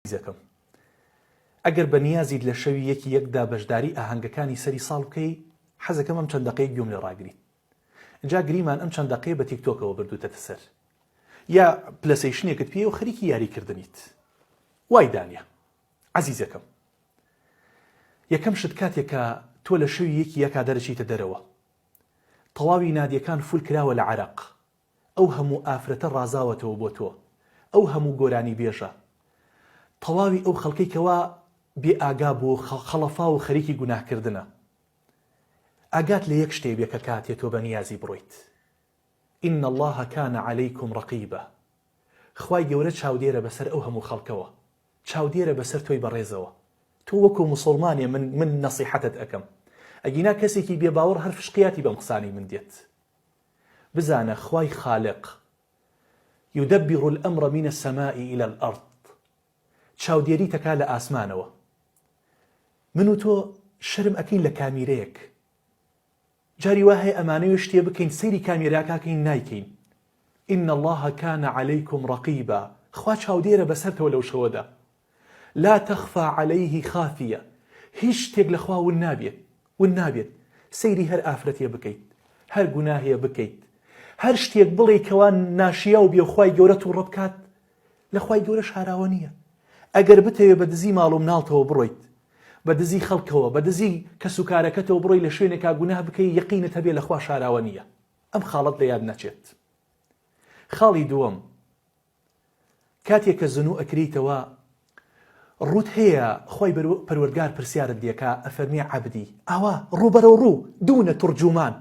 زەکەم ئەگەر بە نیازیت لە شەوی یەکدا بەشداری ئاهەنگەکانی سەری ساڵ بکەی حەزەکەم ئەم چەند دەقەیەک گوێم لێ ڕاگریت. اینجا گریمان ئەم چەند دەقەیە بە تیکتۆکەوە بردووتەتە سەر یا پلەسەیشنێکت پێ و خەریکی یاریکردنیت وای دانیە. عەزیزەکەم یەکەم شت کاتێکە تۆ لە شەوی یەکا دەرەچیتە دەرەوە تەواوی نادیەکان فول کراوە لە عەرەق، ئەو هەموو ئافرەتە ڕازاوەتەوە بۆ تۆ، ئەو هەموو گۆرانی بێژە، تەواوی ئەو خەڵکەی کەوا بێ ئاگا بۆ خەڵەفا و خەریکی گوناهکردنە. ئاگات لە یەک شتێ بێ کە کاتێ تۆ بە نیازی بڕۆیت. ئین الله کان عەلەیکم ڕەقیبە. خوای گەورە چاودێرە بەسەر ئەو هەموو خەڵکەوە، چاودێرە بەسەر تۆی بەڕێزەوە. تۆ وەکو موسڵمانێ من نەسیحەتت ئەکەم. ئەگینا کەسێکی بێباوەڕ هەر فشقیاتی بەم قسانی من دێت. بزانە خوای خالق يدبر الأمر من السماء إلى الأرض. چاودێری تەکا لە ئاسمانەوە. من و تۆ شەرم ئەکەین لە کامیرەیەک. جاری وهەیە ئەمانەوە شتێ بکەین سەیری کامیراکەکەین نایکەین. إن الله كان عليكم رقيبا. خوا چاودێرە بەسەرتەوە لەو شەوەدا. لا تخفى عليه خافية. هیچ شتێک لە خوا ون نابێت. سەیری هەر ئافرەتێ بکەیت، هەر گوناهەیە بکەیت، هەر شتێک بڵێ کەوا ناشیا و بێ خوای گەورە تووڕە بکات لە خوای گەورە شاراوە نییە. ئەگەر بتەوێ بە دزی ماڵ و مناڵتەوە بڕۆیت، بە دزی خەڵکەوە، بە دزی کەسوکارەکەتەوە بڕۆی لە شوێنێکا گوناه بکەی یەقینت هەبێ لە خوا شاراوە نییە. ئەم خاڵەت لە یاد نەچێت. خاڵی دووەم کاتێک کە زنوو ئەکریتەوە ڕوت هەیە خۆی پەروەردگار پرسیارت دێکا ئەفەرمێ عەبدی ئاوا ڕووبەرەو ڕوو دوونە تورجومان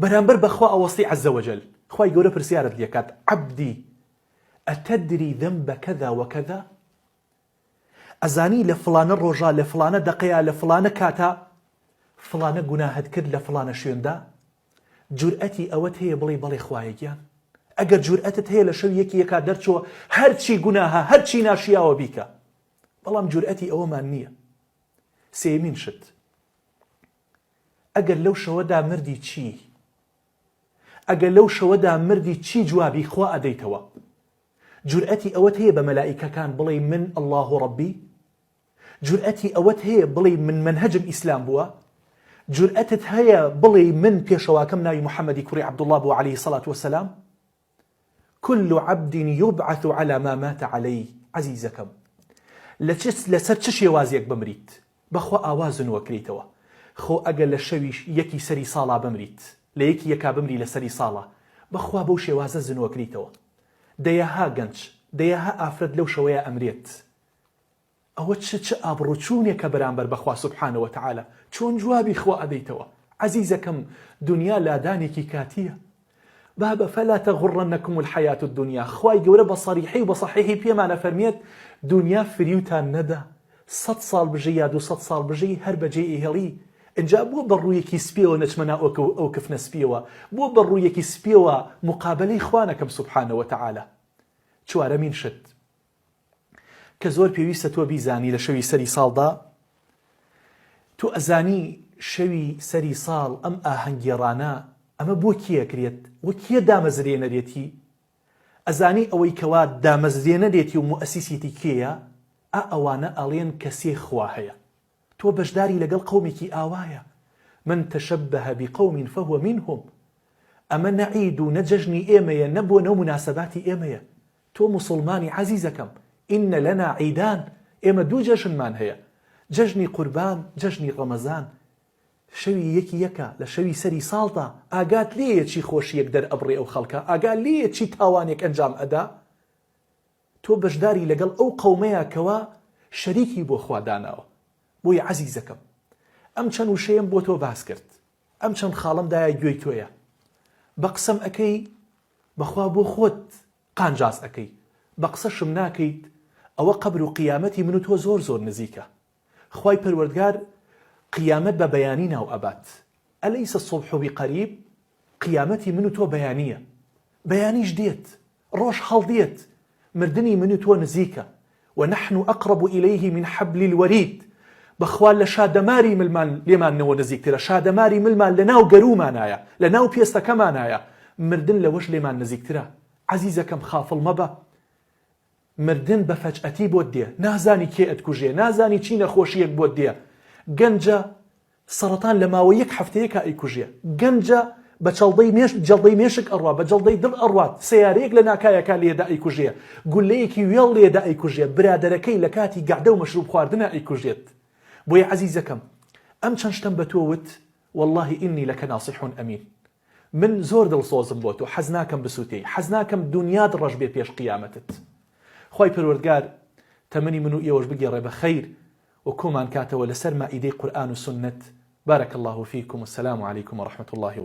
بەرامبەر بەخوا ئەوەستی عەزە وەجەل خۆی گەورە پرسیارت دێکات عەبدی ئەتەدری ذەنبە کەذا وەکەذا. ئەزانی لە فڵانە ڕۆژە لە فڵانە دەقەیە لە فڵانە کاتە فڵانە گوناهت کرد لە فڵانە شوێندا؟ جورئەتی ئەوەت هەیە بڵێ بەڵێ خوایە گیان؟ ئەگەر جورئەتت هەیە لە شەو یەکا دەرچۆ هەرچی گوناهە هەرچی ناشیاوە بیکە، بەڵام جورئەتی ئەوەمان نییە. سێمین شت ئەگەر لەو شەوەدا مردی چی؟ ئەگەر لەو شەوەدا مردی چی جوابی خوا ئەدەیتەوە؟ جورئەتی ئەوەت هەیە بە مەلائیکەکان بڵێ من الله ڕەبی؟ جورئەتی ئەوەت هەیە بڵێ من منهەجم ئیسلام بووە؟ جورئەتت هەیە بڵێ من پێشەواکەم ناوی محەممەدی کوڕی عەبدوڵڵا بوو عەلەیهی سەڵات وەسەلام؟ كل عبد يبعث على ما مات عليه. عەزیزەکەم لەسەر چ شێوازێک بمریت بەخوا ئاوازن وەکریتەوە. خۆ ئەگەر لە شەوی یەکی سەری ساڵا بمریت، لە یەکا بمری لە سەری ساڵە، بەخوا بەو شێوازە زنوەکریتەوە. دەیەها گەنج دەیەها ئافرەت لەو شەوەیە ئەمرێت. ئەوە چ ئابڕوچوونێکە بەرامبەر بەخوا سوبحانەوە تەعالە. چۆن جوابی خوا ئەدەیتەوە؟ عەزیزەکەم دنیا لادانێکی کاتیە. بابە فەلا تەغوڕەنەکم الحەیاة الدنیا. خوای گەورە بە سەریحی و بە صەحیحی پێمانە فەرمێت دنیا فریوتان نەدا، 100 ساڵ بژی یا 200 ساڵ بژی هەر بەجێ ئێهێڵی. اینجا بۆ بەڕوویەکی سپیەوە نەچمەنا ئەو کفنە سپیەوە، بۆ بەڕوویەکی سپیەوە مقابلەی خوانەکەم سوبحانەوە تەعالە. چوارەمین شت کە زۆر پێویستە تۆ بیزانی لە شەوی سەری ساڵدا، تۆ ئەزانی شەوی سەری ساڵ ئەم ئاهەنگێڕانە ئەمە بۆ کێکرێت و کێ دامەزرێنەرێتی؟ ئەزانی ئەوەی کەوا دامەزرێنەرێتی و موئەسیسێتی کێیە؟ ئەوانە ئەڵێن کەسێ خوا هەیە. تۆ بەشداری لەگەڵ قەومێکی ئاوایە. من تەشەبەه بقەوم فهو منهم. ئەمە نەعید و نەجەژنی ئێمەیە، نەبووە نەو مناسەباتی ئێمەیە. تۆ موسڵمانی عەزیزەکەم ئینە لەنا عیدان، ئێمە دوو جەژنمان هەیە، جەژنی قوربان، جەژنی ڕەمەزان. شەوی یەکە لە شەوی سەری ساڵدا ئاگات لێیە چی خۆشیەک دەرئەبڕێ ئەو خەڵکە، ئاگات لێیە چی تاوانێک ئەنجام ئەدا. تۆ بەشداری لەگەڵ ئەو قەومەیە کەوا شەریکی بۆ خوا داناوە. بۆیە عەزیزەکەم ئەم چەند وشەیەم بۆ تۆ باس کرد، ئەم چەند خاڵەمدایە گوێی تۆیە. بە قسەم ئەەکەی بەخوا بۆ خۆت قانجاز ئەەکەی، بە قسەشم ناکەیت. ئەوە قەبر و قیامەتی من و تۆ زۆر زۆر نزیکە. خوای پەروەردگار قیامەت بە بەیانی ناو ئەبات. ئەلەیسە الصبح بقەریب؟ قیامەتی من و تۆ بەیانیە، بەیانیش دێت، ڕۆژ هەڵدێت، مردنی من و تۆ نزیکە. ونحن أقرب إليه من حبل الوريد. بەخوا لە شادەماری ملمان لێمانەوە نزیکترە. شادەماری ملمان لەناو گەرومانایە، لەناو پێستەکەمانایە. مردن لەوەش لێمان نزیکترە. عەزیزەکەم خافڵ مەبە. مردن بە فەجئەتی بۆت دێ، نازانی کێ ئەتکوژێ، نازانی چی نەخۆشیەک بۆت دێ. گەنجە سەرەتان لە ماوەی یەک هەفتەیەکە ئەیکوژێ، گەنجە بە جەڵدەی مێشک ئەڕوا، بە جەڵدەی دڵ ئەڕوات، سیارەیەک لە ناکایەکە لێدا ئەیکوژێ، گولەیەکی وێڵ لێدا ئەیکوژێ، برادەرەکەی لە کاتی گەعدە و مەشروب خواردنە ئەیکوژێت. بۆیە عەزیزەکەم ئەم چەند شتم بە تۆ وت، واللهی ئینی لەکە ناصح ئەمین. من زۆر دڵسۆزم بۆ تۆ، حەز ناکەم بسووتەی، حەز ناکەم دونیات ڕەش بێ پێش قیامەتت. خی پەروەردگار تەمەنی من و ئێوەش بگێڕێ بە خەیر و کۆمان کاتەوە لەسەر مائیدەی قورئان و سنت. بارك الله فيكم والسلام عليكم ورحمة الله وبركاته.